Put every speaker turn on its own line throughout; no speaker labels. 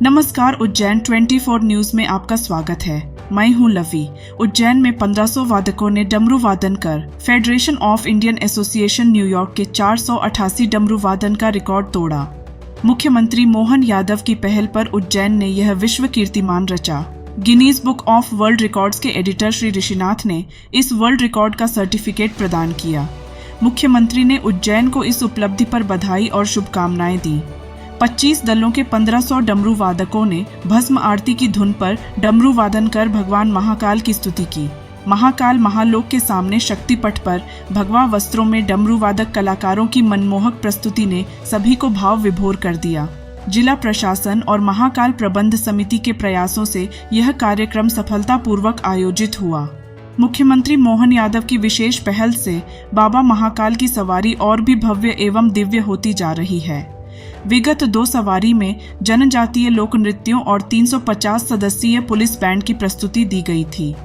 नमस्कार, उज्जैन 24 न्यूज में आपका स्वागत है। मैं हूं लवी। उज्जैन में 1500 वादकों ने डमरू वादन कर federation of Indian association New York के 488 डमरू वादन का रिकॉर्ड तोड़ा। मुख्यमंत्री मोहन यादव की पहल पर उज्जैन ने यह विश्व कीर्तिमान रचा। Guinness book of world records के एडिटर श्री ऋषिनाथ ने इस वर्ल्ड रिकॉर्ड का सर्टिफिकेट प्रदान किया। मुख्यमंत्री ने उज्जैन को इस उपलब्धि पर बधाई और शुभकामनाएं दी। 25 दलों के 1500 डमरू वादकों ने भस्म आरती की धुन पर डमरू वादन कर भगवान महाकाल की स्तुति की। महाकाल महालोक के सामने शक्तिपट पर भगवा वस्त्रों में डमरू वादक कलाकारों की मनमोहक प्रस्तुति ने सभी को भाव विभोर कर दिया। जिला प्रशासन और महाकाल प्रबंध समिति के प्रयासों से यह कार्यक्रम सफलतापूर्वक आयोजित हुआ। मुख्यमंत्री मोहन यादव की विशेष पहल से बाबा महाकाल की सवारी और भी भव्य एवं दिव्य होती जा रही है। विगत 2 सवारी में जनजातीय लोक नृत्यों और 350 सदस्यीय पुलिस बैंड की प्रस्तुति दी गई थी।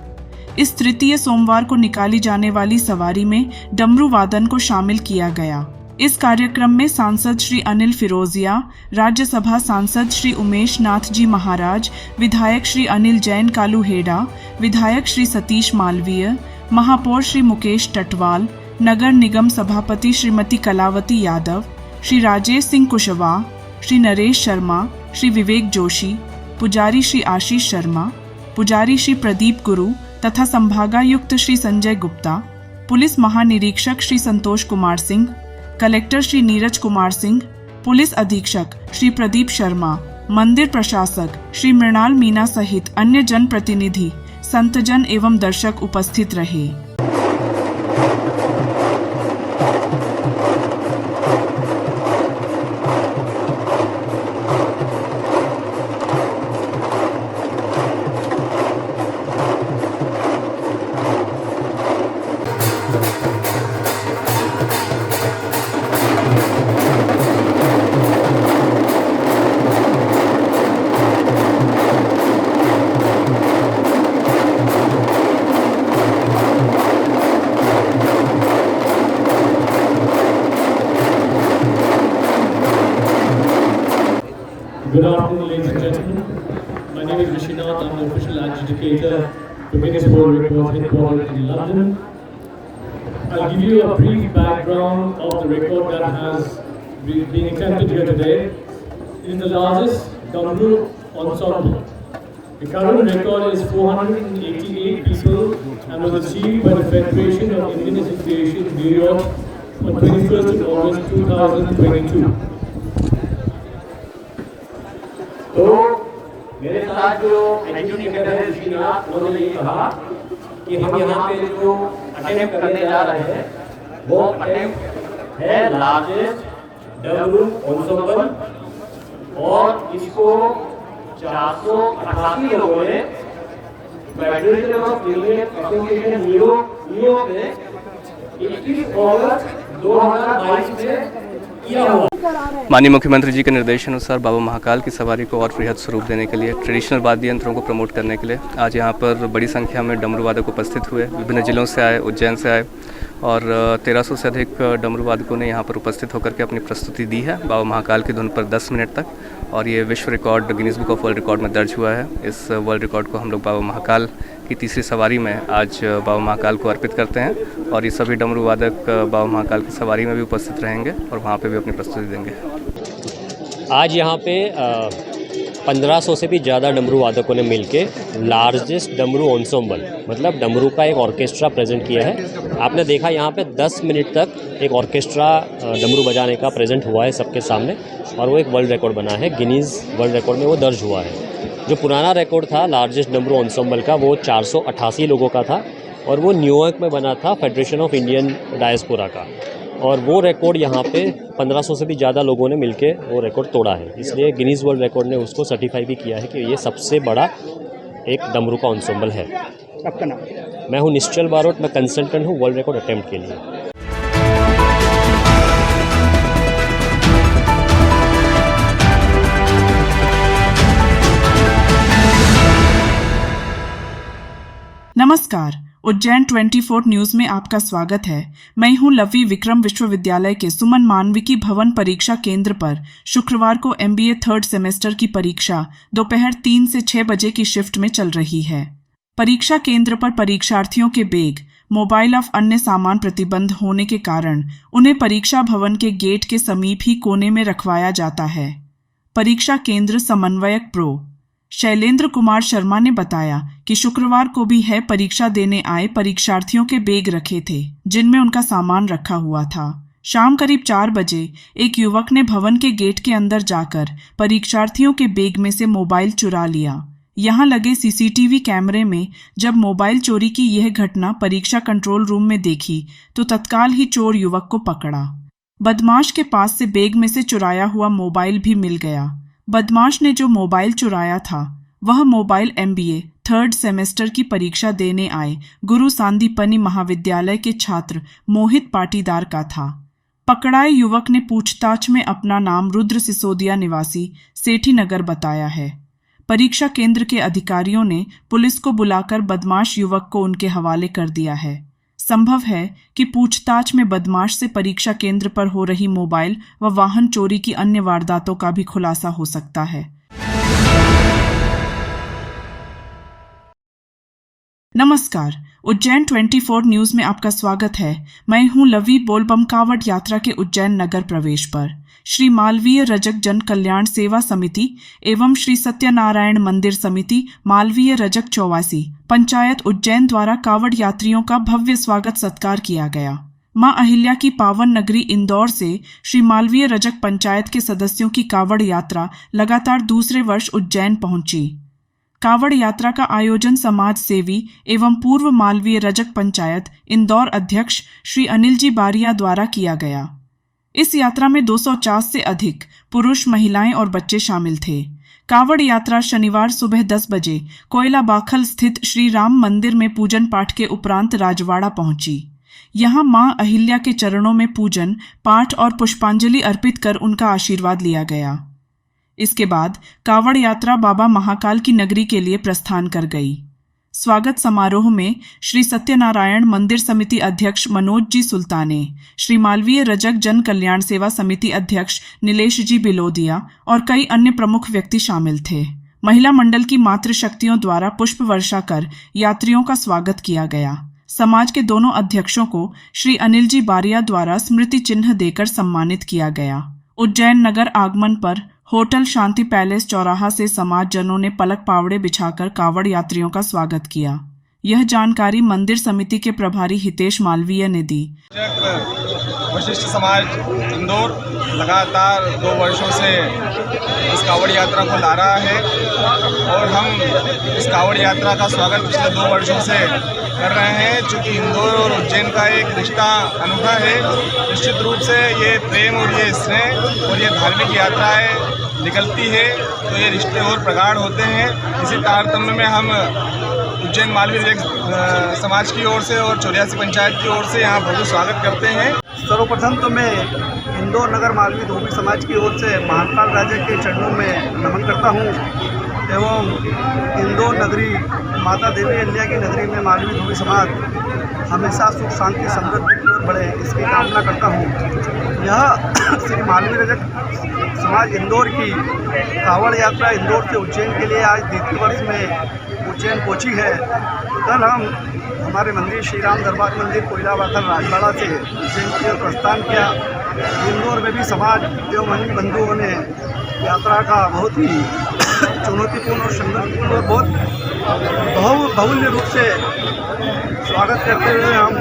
इस तृतीय सोमवार को निकाली जाने वाली सवारी में डमरू वादन को शामिल किया गया। इस कार्यक्रम में सांसद श्री अनिल फिरोजिया, राज्यसभा सांसद श्री उमेश नाथ जी महाराज, विधायक श्री अनिल जैन कालूहेड़ा, विधायक श्री सतीश मालवीय, महापौर श्री मुकेश टटवाल, नगर निगम सभापति श्रीमती कलावती यादव, श्री राजेश सिंह कुशवाहा, श्री नरेश शर्मा, श्री विवेक जोशी, पुजारी श्री आशीष शर्मा, पुजारी श्री प्रदीप गुरु तथा संभागायुक्त श्री संजय गुप्ता, पुलिस महानिरीक्षक श्री संतोष कुमार सिंह, कलेक्टर श्री नीरज कुमार सिंह, पुलिस अधीक्षक श्री प्रदीप शर्मा, मंदिर प्रशासक श्री मृणाल मीना सहित अन्य जनप्रतिनिधि, संतजन एवं दर्शक उपस्थित रहे।
Good afternoon, ladies and gentlemen. My name is Rishinath. I'm the official adjudicator for Guinness World Records headquartered in London. I'll give you a brief background of the record that has been attempted here today. It is the largest Damru ensemble. The current record is 488 people and was achieved by the Federation of Indian Association, New York, on 21st of August 2022.
तो मेरे साथ जो educator है ऋषिनाथ, उन्होंने ये कहा कि हम यहाँ पे जो अटेम्प्ट करने जा रहे हैं वो अटेम्प्ट है लार्जेस्ट डमरू एंसेम्बल, और इसको 488 लोगों ने federation of Indian association New York में 21 अगस्त 2022 में किया हुआ।
माननीय मुख्यमंत्री जी के निर्देशानुसार बाबा महाकाल की सवारी को और वृहद स्वरूप देने के लिए, ट्रेडिशनल वाद्य यंत्रों को प्रमोट करने के लिए आज यहाँ पर बड़ी संख्या में डमरू वादक उपस्थित हुए। विभिन्न जिलों से आए, उज्जैन से आए, और 1300 से अधिक डमरू वादकों ने यहाँ पर उपस्थित होकर के अपनी प्रस्तुति दी है बाबा महाकाल की धुन पर 10 मिनट तक, और ये विश्व record Guinness book of world record में दर्ज हुआ है। इस वर्ल्ड रिकॉर्ड को हम लोग बाबा महाकाल की तीसरी सवारी में आज बाबा महाकाल को अर्पित करते हैं, और ये सभी डमरू वादक बाबा महाकाल की सवारी में भी उपस्थित रहेंगे और वहाँ पे भी अपनी प्रस्तुति देंगे।
आज यहाँ पे 1500 से भी ज़्यादा डमरू वादकों ने मिलके लार्जेस्ट डमरू एंसेम्बल, मतलब डमरू का एक ऑर्केस्ट्रा प्रेजेंट किया है। आपने देखा यहाँ पे 10 मिनट तक एक ऑर्केस्ट्रा डमरू बजाने का प्रेजेंट हुआ है सबके सामने, और वो एक वर्ल्ड रिकॉर्ड बना है। गिनीज वर्ल्ड रिकॉर्ड में वो दर्ज हुआ है। जो पुराना रिकॉर्ड था लार्जेस्ट डमरू एंसेम्बल का, वो 488 लोगों का था, और वो न्यूयॉर्क में बना था फेडरेशन ऑफ इंडियन डायस्पोरा का, और वो रिकॉर्ड यहाँ पे 1500 से भी ज़्यादा लोगों ने मिलके वो रिकॉर्ड तोड़ा है। इसलिए गिनीज वर्ल्ड रिकॉर्ड ने उसको सर्टिफाई भी किया है कि ये सबसे बड़ा एक डमरू का एंसेम्बल है।
आपका नाम?
मैं हूँ निश्चल बारोट, मैं कंसल्टेंट हूँ वर्ल्ड रिकॉर्ड अटेम्प्ट के लिए।
नमस्कार, उज्जैन 24 न्यूज में आपका स्वागत है। मैं हूं लवी। विक्रम विश्वविद्यालय के सुमन मानविकी भवन परीक्षा केंद्र पर शुक्रवार को MBA थर्ड सेमेस्टर की परीक्षा दोपहर 3 से 6 बजे की शिफ्ट में चल रही है। परीक्षा केंद्र पर परीक्षार्थियों के बैग, मोबाइल और अन्य सामान प्रतिबंध होने के कारण उन्हें परीक्षा भवन के गेट के समीप ही कोने में रखवाया जाता है। परीक्षा केंद्र समन्वयक प्रो शैलेंद्र कुमार शर्मा ने बताया कि शुक्रवार को भी है परीक्षा देने आए परीक्षार्थियों के बैग रखे थे, जिनमें उनका सामान रखा हुआ था। शाम करीब 4 बजे एक युवक ने भवन के गेट के अंदर जाकर परीक्षार्थियों के बैग में से मोबाइल चुरा लिया। यहां लगे CCTV कैमरे में जब मोबाइल चोरी की यह घटना परीक्षा कंट्रोल रूम में देखी तो तत्काल ही चोर युवक को पकड़ा। बदमाश के पास से बैग में से चुराया हुआ मोबाइल भी मिल गया। बदमाश ने जो मोबाइल चुराया था वह मोबाइल MBA थर्ड सेमेस्टर की परीक्षा देने आए गुरु सांदीपनि महाविद्यालय के छात्र मोहित पाटीदार का था। पकड़ाए युवक ने पूछताछ में अपना नाम रुद्र सिसोदिया निवासी सेठी नगर बताया है। परीक्षा केंद्र के अधिकारियों ने पुलिस को बुलाकर बदमाश युवक को उनके हवाले कर दिया है। संभव है कि पूछताछ में बदमाश से परीक्षा केंद्र पर हो रही मोबाइल व वाहन चोरी की अन्य वारदातों का भी खुलासा हो सकता है। नमस्कार, उज्जैन 24 न्यूज में आपका स्वागत है। मैं हूं लवी। बोलबम कावड़ यात्रा के उज्जैन नगर प्रवेश पर श्री मालवीय रजक जन कल्याण सेवा समिति एवं श्री सत्यनारायण मंदिर समिति मालवीय रजक 84 पंचायत उज्जैन द्वारा कावड़ यात्रियों का भव्य स्वागत सत्कार किया गया। मां अहिल्या की पावन नगरी इंदौर से श्री मालवीय रजक पंचायत के सदस्यों की कावड़ यात्रा लगातार दूसरे वर्ष उज्जैन पहुंची। कावड़ यात्रा का आयोजन समाज सेवी एवं पूर्व मालवीय रजक पंचायत इंदौर अध्यक्ष श्री अनिल जी बारिया द्वारा किया गया। इस यात्रा में 250 से अधिक पुरुष, महिलाएं और बच्चे शामिल थे। कावड़ यात्रा शनिवार सुबह 10 बजे कोयला बाखल स्थित श्री राम मंदिर में पूजन पाठ के उपरांत राजवाड़ा पहुंची। यहां मां अहिल्या के चरणों में पूजन पाठ और पुष्पांजलि अर्पित कर उनका आशीर्वाद लिया गया। इसके बाद कावड़ यात्रा बाबा महाकाल की नगरी के लिए प्रस्थान कर गई। स्वागत समारोह में श्री सत्यनारायण मंदिर समिति अध्यक्ष मनोज जी सुल्ताने, श्री मालवीय रजक जन कल्याण सेवा समिति अध्यक्ष नीलेश जी बिलोदिया और कई अन्य प्रमुख व्यक्ति शामिल थे। महिला मंडल की मातृशक्तियों द्वारा पुष्प वर्षा कर यात्रियों का स्वागत किया गया। समाज के दोनों अध्यक्षों को श्री अनिल जी बारिया द्वारा स्मृति चिन्ह देकर सम्मानित किया गया। उज्जैन नगर आगमन पर होटल शांति पैलेस चौराहा से समाज जनों ने पलक पावड़े बिछाकर कावड़ यात्रियों का स्वागत किया। यह जानकारी मंदिर समिति के प्रभारी हितेश मालवीय ने दी।
वशिष्ठ समाज इंदौर लगातार 2 वर्षों से इस कावड़ यात्रा को ला रहा है और हम इस कावड़ यात्रा का स्वागत पिछले 2 वर्षों से कर रहे हैं। चूँकि इंदौर और उज्जैन का एक रिश्ता अनूठा है, निश्चित रूप से ये प्रेम और ये स्नेह और ये धार्मिक यात्राएं निकलती है तो ये रिश्ते और प्रगाढ़ होते हैं। इसी तारतम्य में हम उज्जैन मालवीय रजक समाज की ओर से और 84 पंचायत की ओर से यहाँ भव्य स्वागत करते हैं।
सर्वप्रथम तो मैं इंदौर नगर मालवीय धोबी समाज की ओर से महाकाल राजा के चरणों में नमन करता हूँ एवं इंदौर नगरी माता देवी अहिल्या की नगरी में मालवीय धोबी समाज हमेशा सुख शांति समृद्धि की ओर बढ़े इसकी कामना करता हूँ। यह श्री मालवीय रजक समाज इंदौर की कावड़ यात्रा इंदौर से उज्जैन के लिए आज द्वितीय वर्ष में उज्जैन पहुँची है। कल हम हमारे मंदिर श्री राम दरबार मंदिर कोयला बाखल राजवाड़ा से उज्जैन की ओर प्रस्थान किया। इंदौर में भी समाज एवं अन्य बंधुओं ने यात्रा का बहुत ही चुनौतीपूर्ण और संघर्षपूर्ण और बहुत बहुल्य रूप से स्वागत करते हुए हम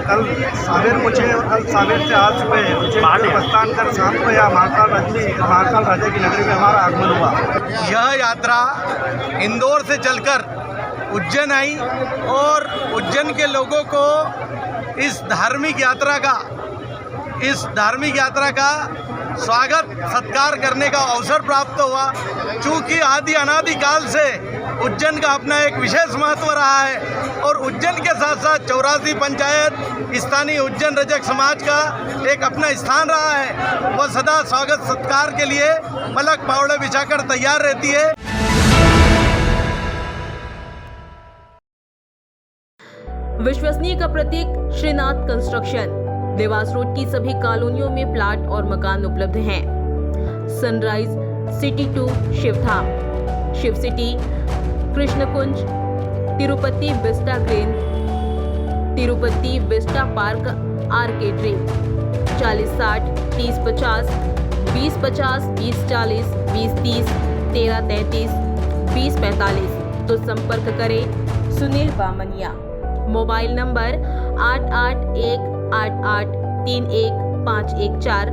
कल सावेर पहुँचे और कल सावेर से आज सुबह उज्जैन में प्रस्थान कर शाम को यहाँ महाकाल राजा की नगरी में हमारा आगमन हुआ।
यह यात्रा इंदौर से चलकर उज्जैन आई और उज्जैन के लोगों को इस धार्मिक यात्रा का स्वागत सत्कार करने का अवसर प्राप्त हुआ। चूँकि आदि अनादि काल से उज्जैन का अपना एक विशेष महत्व रहा है और उज्जैन के साथ साथ 84 पंचायत स्थानीय उज्जैन रजक समाज का एक अपना स्थान रहा है। वह सदा स्वागत सत्कार के लिए पलक पावड़े बिछाकर तैयार रहती है।
विश्वसनीय का प्रतीक श्रीनाथ कंस्ट्रक्शन। देवास रोड की सभी कॉलोनियों में प्लाट और मकान उपलब्ध हैं। Sunrise city 2 Shivdham, Shiv city, Krishnakunj, Tirupati vista green, Tirupati vista park arcade dream. 4060 3050 2050 2040 2030 1333 2045। तो संपर्क करें सुनील बामनिया। Mobile number 8818831514।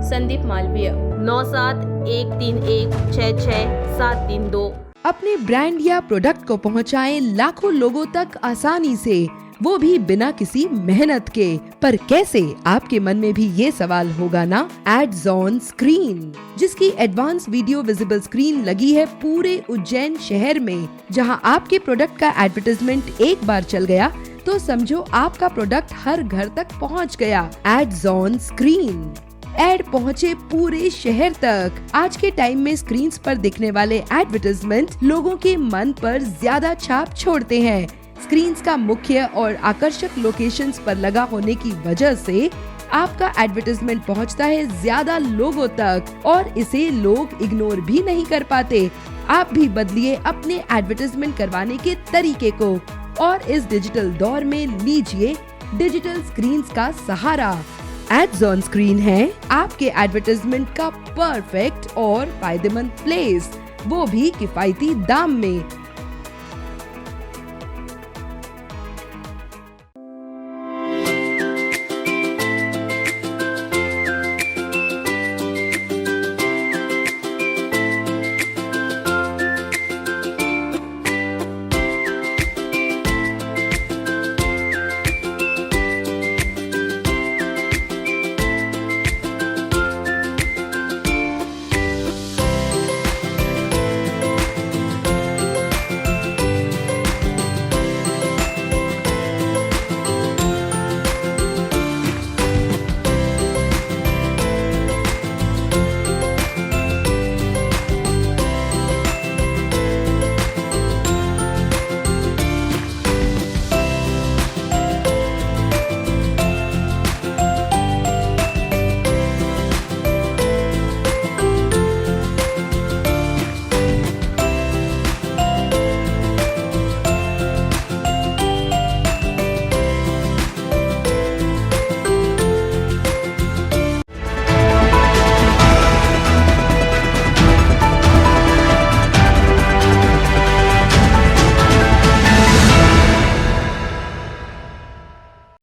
संदीप मालवीय 9713166732।
अपने ब्रांड या प्रोडक्ट को पहुंचाएं लाखों लोगों तक आसानी से, वो भी बिना किसी मेहनत के। पर कैसे, आपके मन में भी ये सवाल होगा ना। एड्स ऑन स्क्रीन, जिसकी एडवांस वीडियो विजिबल स्क्रीन लगी है पूरे उज्जैन शहर में। जहां आपके प्रोडक्ट का एडवर्टाइजमेंट एक बार चल गया तो समझो आपका प्रोडक्ट हर घर तक पहुंच गया। एड्स ऑन स्क्रीन, एड पहुंचे पूरे शहर तक। आज के टाइम में स्क्रीन पर दिखने वाले एडवर्टाइजमेंट लोगों के मन पर ज्यादा छाप छोड़ते हैं। स्क्रीन का मुख्य और आकर्षक लोकेशंस पर लगा होने की वजह से आपका एडवर्टाइजमेंट पहुंचता है ज्यादा लोगों तक और इसे लोग इग्नोर भी नहीं कर पाते। आप भी बदलिए अपने एडवर्टाइजमेंट करवाने के तरीके को और इस डिजिटल दौर में लीजिए डिजिटल स्क्रीन का सहारा। एड्स ऑन स्क्रीन है आपके एडवर्टाइजमेंट का परफेक्ट और फायदेमंद प्लेस, वो भी किफायती दाम में।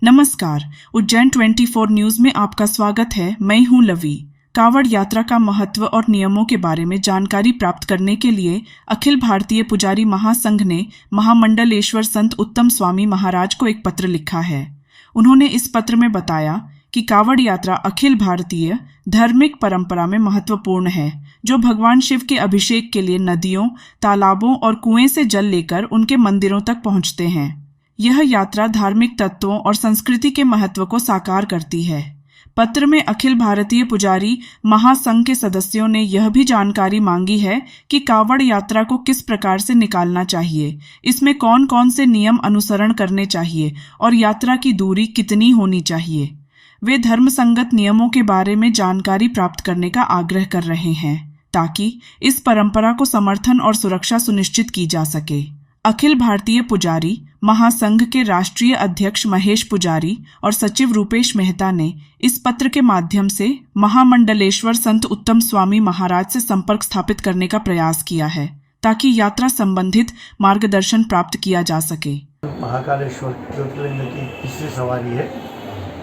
नमस्कार, उज्जैन 24 न्यूज में आपका स्वागत है। मैं हूं लवी। कावड़ यात्रा का महत्व और नियमों के बारे में जानकारी प्राप्त करने के लिए अखिल भारतीय पुजारी महासंघ ने महामंडलेश्वर संत उत्तम स्वामी महाराज को एक पत्र लिखा है। उन्होंने इस पत्र में बताया कि कावड़ यात्रा अखिल भारतीय धार्मिक परंपरा में महत्वपूर्ण है, जो भगवान शिव के अभिषेक के लिए नदियों, तालाबों और कुएं से जल लेकर उनके मंदिरों तक पहुंचते हैं। यह यात्रा धार्मिक तत्वों और संस्कृति के महत्व को साकार करती है। पत्र में अखिल भारतीय पुजारी महासंघ के सदस्यों ने यह भी जानकारी मांगी है कि कावड़ यात्रा को किस प्रकार से निकालना चाहिए, इसमें कौन कौन से नियम अनुसरण करने चाहिए और यात्रा की दूरी कितनी होनी चाहिए। वे धर्म संगत नियमों के बारे में जानकारी प्राप्त करने का आग्रह कर रहे हैं ताकि इस परंपरा को समर्थन और सुरक्षा सुनिश्चित की जा सके। अखिल भारतीय पुजारी महासंघ के राष्ट्रीय अध्यक्ष महेश पुजारी और सचिव रूपेश मेहता ने इस पत्र के माध्यम से महामंडलेश्वर संत उत्तम स्वामी महाराज से संपर्क स्थापित करने का प्रयास किया है ताकि यात्रा संबंधित मार्गदर्शन प्राप्त किया जा सके।
महाकालेश्वर ज्योतिर्लिंग की तीसरी सवारी है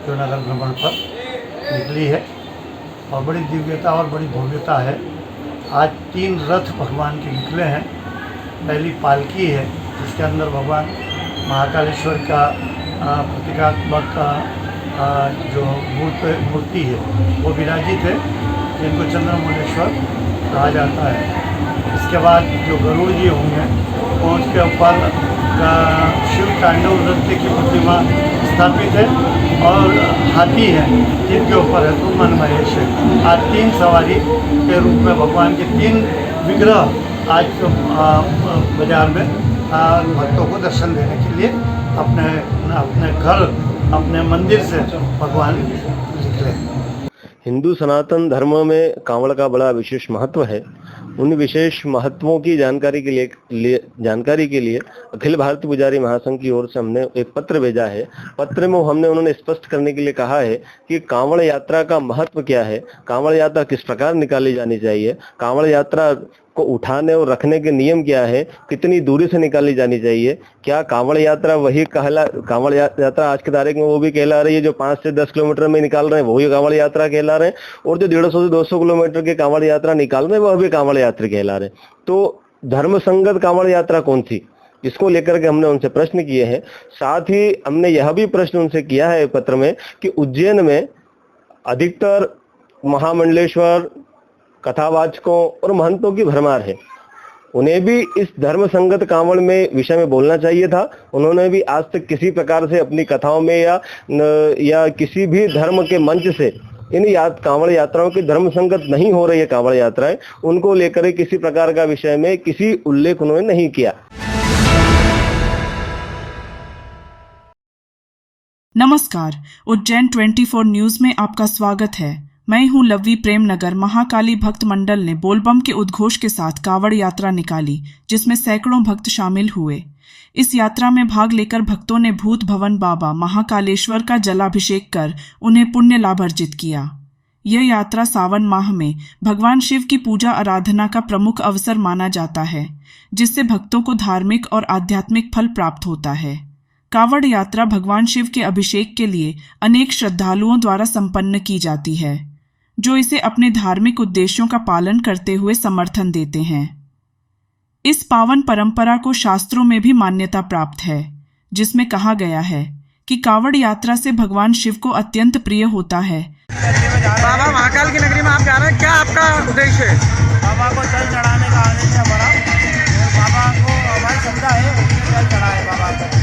जो नगर भ्रमण पर निकली है और बड़ी दिव्यता और बड़ी भव्यता है। आज 3 रथ भगवान के निकले हैं। पहली पालकी है जिसके अंदर भगवान महाकालेश्वर का प्रतीकात्मक जो मूर्ति है वो विराजित है, जिनको चंद्रमौलेश्वर कहा जाता है। इसके बाद जो गरुड़ जी होंगे वो उसके ऊपर शिव तांडव नृत्य की प्रतिमा स्थापित है और हाथी है जिनके ऊपर है तो मन महेश है। आज 3 सवारी के रूप में भगवान के 3 विग्रह आज बाजार में भक्तों को दर्शन देने के लिए अपने अपने घर अपने मंदिर से भगवान निकले।
हिंदू सनातन धर्म में कांवड़ का बड़ा विशेष महत्व है। उन विशेष महत्वों की जानकारी के लिए अखिल भारतीय पुजारी महासंघ की ओर से हमने एक पत्र भेजा है। पत्र में उन्होंने स्पष्ट करने के लिए कहा है कि कांवड़ यात्रा का महत्व क्या है, कांवड़ यात्रा किस प्रकार निकाली जानी चाहिए, कांवड़ यात्रा को उठाने और रखने के नियम क्या है, कितनी दूरी से निकाली जानी चाहिए, क्या कांवड़ यात्रा कांवड़ यात्रा आज की तारीख में वो भी कहला रही है जो 5 से 10 किलोमीटर में निकाल रहे हैं वही कांवड़ यात्रा कहला रहे हैं, और जो 150 से 200 किलोमीटर के कांवड़ यात्रा निकाल रहे हैं वह भी कांवड़ यात्रा कहला रहे हैं। तो धर्म संगत कांवड़ यात्रा कौन सी, इसको लेकर के हमने उनसे प्रश्न किए हैं। साथ ही हमने यह भी प्रश्न उनसे किया है पत्र में कि उज्जैन में अधिकतर महामंडलेश्वर, कथावाचकों और महंतों की भरमार है, उन्हें भी इस धर्म संगत कांवड़ में विषय में बोलना चाहिए था। उन्होंने भी आज तक किसी प्रकार से अपनी कथाओं में या किसी भी धर्म के मंच से इन कांवड़ यात्राओं की धर्म संगत नहीं हो रही है कांवड़ यात्राएं, उनको लेकर किसी प्रकार का विषय में किसी उल्लेख उन्होंने नहीं किया।
नमस्कार, उज्जैन 24 न्यूज में आपका स्वागत है। मैं हूं लवी। प्रेमनगर महाकाली भक्त मंडल ने बोलबम के उद्घोष के साथ कावड़ यात्रा निकाली, जिसमें सैकड़ों भक्त शामिल हुए। इस यात्रा में भाग लेकर भक्तों ने भूत भवन बाबा महाकालेश्वर का जलाभिषेक कर उन्हें पुण्य लाभ अर्जित किया। यह यात्रा सावन माह में भगवान शिव की पूजा आराधना का प्रमुख अवसर माना जाता है, जिससे भक्तों को धार्मिक और आध्यात्मिक फल प्राप्त होता है। कावड़ यात्रा भगवान शिव के अभिषेक के लिए अनेक श्रद्धालुओं द्वारा संपन्न की जाती है, जो इसे अपने धार्मिक उद्देश्यों का पालन करते हुए समर्थन देते हैं। इस पावन परंपरा को शास्त्रों में भी मान्यता प्राप्त है, जिसमें कहा गया है कि कावड़ यात्रा से भगवान शिव को अत्यंत प्रिय होता है।
बाबा महाकाल की नगरी में आप जा रहे हैं, क्या आपका उद्देश्य है?
बाबा को जल चढ़ाने का आदेश है बड़ा, और बाबा को हमारी श्रद्धा है, जल चढ़ाए बाबा को।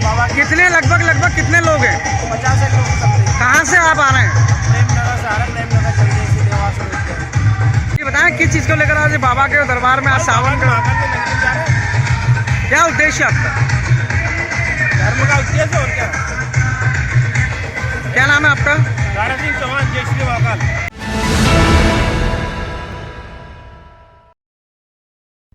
बाबा कितने लगभग कितने लोग हैं?
50 लोग।
कहाँ से आप आ रहे हैं?
प्रेमनगर से आ रहे हैं, प्रेमनगर चलते देवास।
ये बताएं किस चीज़ को लेकर आज बाबा के दरबार में आज सावन का क्या उद्देश्य आपका?
धर्म का उद्देश्य और क्या?
क्या नाम है आपका?
राणा सिंह चौहान, जय श्री महाकाल।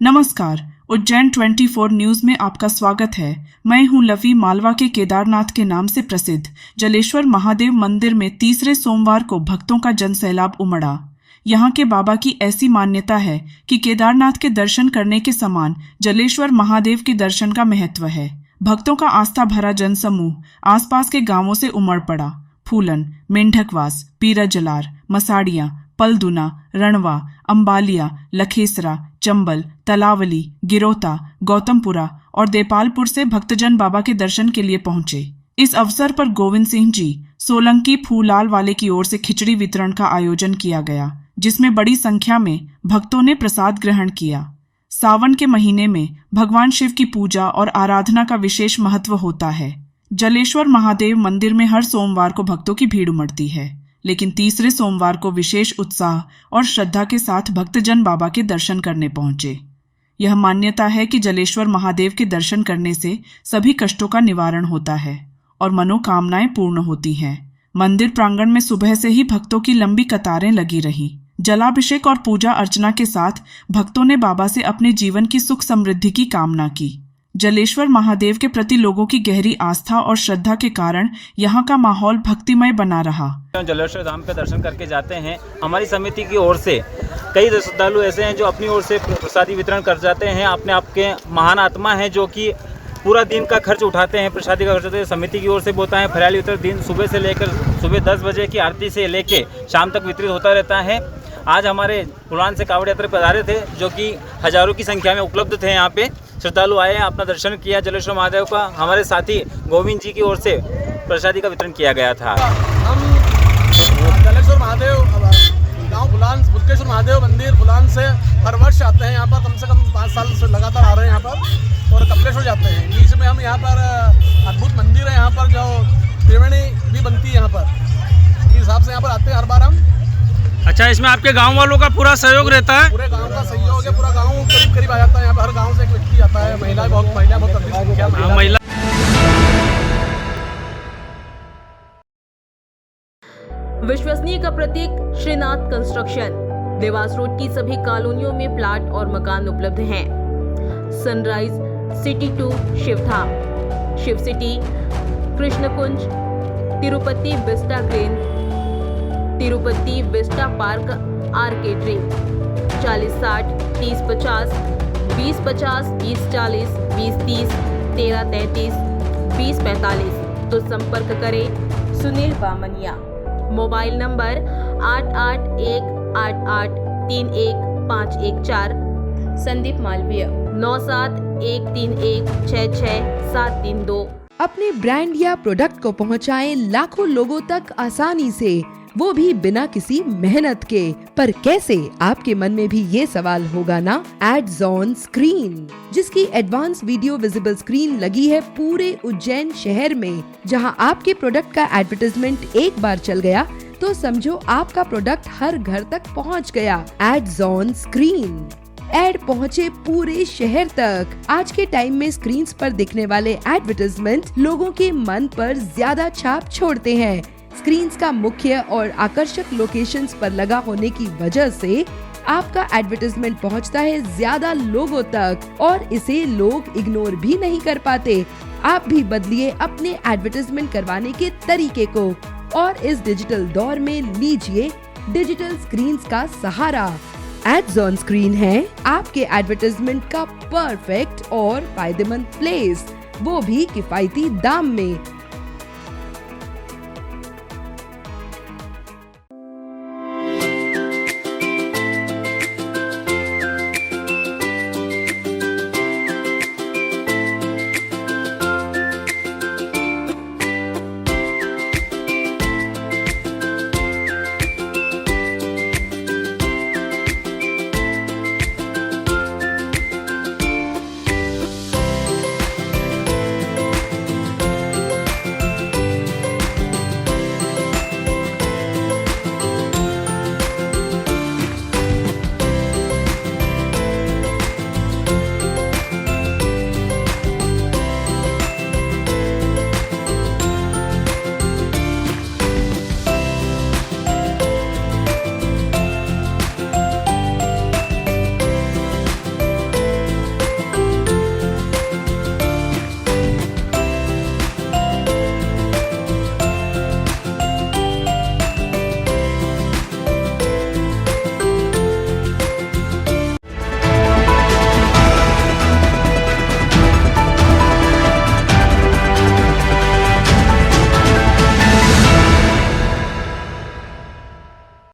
नमस्कार, उज्जैन 24 न्यूज में आपका स्वागत है। मैं हूं लवी। मालवा के केदारनाथ के नाम से प्रसिद्ध जलेश्वर महादेव मंदिर में तीसरे सोमवार को भक्तों का जनसैलाब उमड़ा। यहाँ के बाबा की ऐसी मान्यता है कि केदारनाथ के दर्शन करने के समान जलेश्वर महादेव के दर्शन का महत्व है। भक्तों का आस्था भरा जनसमूह आसपास के गांवों से उमड़ पड़ा। फूलन, मेंढकवास, पीराजलार, मसाड़िया, पलदुना, रणवा, अंबालिया, लखेसरा, चंबल, तलावली, गिरोता, गौतमपुरा और देपालपुर से भक्तजन बाबा के दर्शन के लिए पहुंचे। इस अवसर पर गोविंद सिंह जी सोलंकी फूलाल वाले की ओर से खिचड़ी वितरण का आयोजन किया गया, जिसमें बड़ी संख्या में भक्तों ने प्रसाद ग्रहण किया। सावन के महीने में भगवान शिव की पूजा और आराधना का विशेष महत्व होता है। जलेश्वर महादेव मंदिर में हर सोमवार को भक्तों की भीड़ उमड़ती है, लेकिन तीसरे सोमवार को विशेष उत्साह और श्रद्धा के साथ भक्तजन बाबा के दर्शन करने पहुंचे। यह मान्यता है कि जलेश्वर महादेव के दर्शन करने से सभी कष्टों का निवारण होता है और मनोकामनाएं पूर्ण होती हैं। मंदिर प्रांगण में सुबह से ही भक्तों की लंबी कतारें लगी रहीं। जलाभिषेक और पूजा अर्चना के साथ भक्तों ने बाबा से अपने जीवन की सुख समृद्धि की कामना की। जलेश्वर महादेव के प्रति लोगों की गहरी आस्था और श्रद्धा के कारण यहाँ का माहौल भक्तिमय बना रहा।
जलेश्वर धाम पे दर्शन करके जाते हैं। हमारी समिति की ओर से कई श्रद्धालु ऐसे हैं जो अपनी ओर से प्रसादी वितरण कर जाते हैं। अपने आप के महान आत्मा हैं जो कि पूरा दिन का खर्च उठाते हैं, प्रसादी का खर्च उठाते हैं। समिति की ओर से बोलता है फरियाली वितरण दिन सुबह से लेकर सुबह 10 बजे की आरती से लेके शाम तक वितरित होता रहता है। आज हमारे पुरान से कावड़ यात्रा पधारे थे, जो कि हजारों की संख्या में उपलब्ध थे। यहाँ पे श्रद्धालु आए, अपना दर्शन किया जलेश्वर महादेव का। हमारे साथी गोविंद जी की ओर से प्रसादी का वितरण किया गया था।
हम जलेश्वर महादेव गांव फुलान बुद्धेश्वर महादेव मंदिर फुलान से हर वर्ष आते हैं। यहाँ पर कम से कम 5 साल से लगातार आ रहे हैं यहाँ पर, और कपिलेश्वर जाते हैं। बीच में हम यहाँ पर अद्भुत मंदिर है, यहाँ पर जो त्रिवेणी भी बनती है यहाँ पर, इस हिसाब से यहाँ पर आते हैं हर बार हम।
अच्छा, इसमें आपके गांव वालों का पूरा सहयोग रहता है?
पूरे गांव का सहयोग है, पूरा गांव करीब आ जाता है। यहाँ पर हर गांव से एक व्यक्ति आता है, महिला बहुत अधिक संख्या में।
खुशी का प्रतीक श्रीनाथ कंस्ट्रक्शन। देवास रोड की सभी कॉलोनियों में प्लाट और मकान उपलब्ध हैं। Sunrise city 2 Shivdham, Shiv city, Krishnakunj, Tirupati vista green, Tirupati vista park आर्केड्री। 40-60, 30-50, 20-50, 20-40, 20-30, 13-33, 20-45। तो संपर्क करें सुनील बामनिया। Mobile number 8818831514। संदीप मालवीय 9713166732।
अपने ब्रांड या प्रोडक्ट को पहुंचाएं लाखों लोगों तक आसानी से, वो भी बिना किसी मेहनत के। पर कैसे, आपके मन में भी ये सवाल होगा ना। एड्स ऑन स्क्रीन, जिसकी एडवांस वीडियो विजिबल स्क्रीन लगी है पूरे उज्जैन शहर में। जहां आपके प्रोडक्ट का एडवर्टाइजमेंट एक बार चल गया तो समझो आपका प्रोडक्ट हर घर तक पहुंच गया। एड्स ऑन स्क्रीन, एड पहुंचे पूरे शहर तक। आज के टाइम में स्क्रीन्स पर दिखने वाले एडवर्टाइजमेंट लोगों के मन पर ज्यादा छाप छोड़ते हैं। स्क्रीन्स का मुख्य और आकर्षक लोकेशंस पर लगा होने की वजह से आपका एडवर्टाइजमेंट पहुंचता है ज्यादा लोगों तक और इसे लोग इग्नोर भी नहीं कर पाते। आप भी बदलिए अपने एडवर्टाइजमेंट करवाने के तरीके को और इस डिजिटल दौर में लीजिए डिजिटल स्क्रीन्स का सहारा। एड्स ऑन स्क्रीन है आपके एडवर्टाइजमेंट का परफेक्ट और फायदेमंद प्लेस, वो भी किफायती दाम में।